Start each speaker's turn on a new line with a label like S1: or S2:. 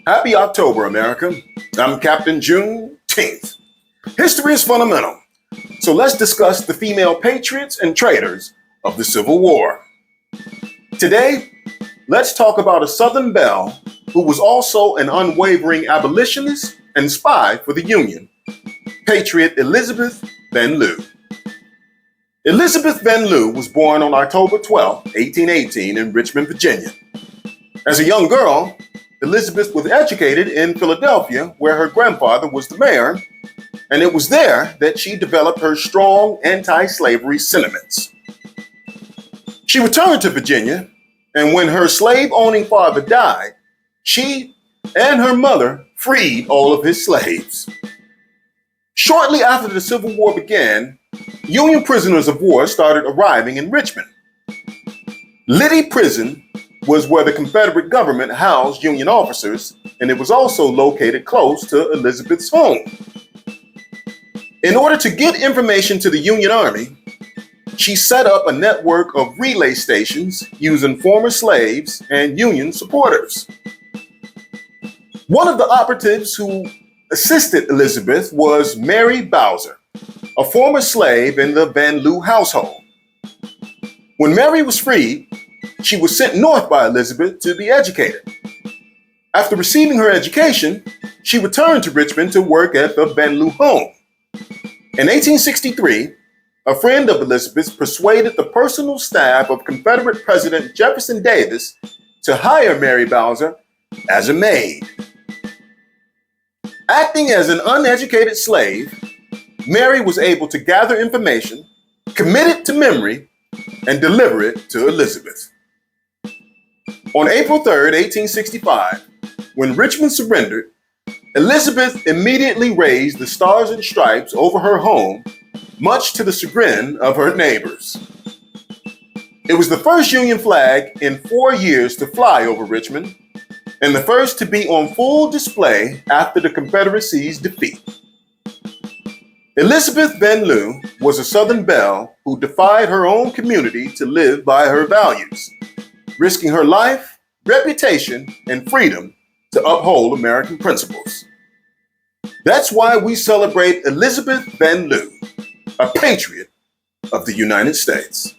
S1: Happy October, America. I'm Captain Juneteenth. History is fundamental, so let's discuss the female patriots and traitors of the Civil War. Today, let's talk about a Southern Belle who was also an unwavering abolitionist and spy for the Union, Patriot Elizabeth Van Lew. Elizabeth Van Lew was born on October 12, 1818 in Richmond, Virginia. As a young girl, Elizabeth was educated in Philadelphia, where her grandfather was the mayor, and it was there that she developed her strong anti-slavery sentiments. She returned to Virginia, and when her slave-owning father died, she and her mother freed all of his slaves. Shortly after the Civil War began, Union prisoners of war started arriving in Richmond. Liddy Prison was where the Confederate government housed Union officers, and it was also located close to Elizabeth's home. In order to get information to the Union Army, she set up a network of relay stations using former slaves and Union supporters. One of the operatives who assisted Elizabeth was Mary Bowser, a former slave in the Van Lew household. When Mary was freed, she was sent north by Elizabeth to be educated. After receiving her education, she returned to Richmond to work at the Van Lew home. In 1863, a friend of Elizabeth's persuaded the personal staff of Confederate President Jefferson Davis to hire Mary Bowser as a maid. Acting as an uneducated slave, Mary was able to gather information, commit it to memory, and deliver it to Elizabeth. On April 3, 1865, when Richmond surrendered, Elizabeth immediately raised the Stars and Stripes over her home, much to the chagrin of her neighbors. It was the first Union flag in 4 years to fly over Richmond, and the first to be on full display after the Confederacy's defeat. Elizabeth Van Lew was a Southern belle who defied her own community to live by her values, risking her life, reputation, and freedom to uphold American principles. That's why we celebrate Elizabeth Van Lew, a patriot of the United States.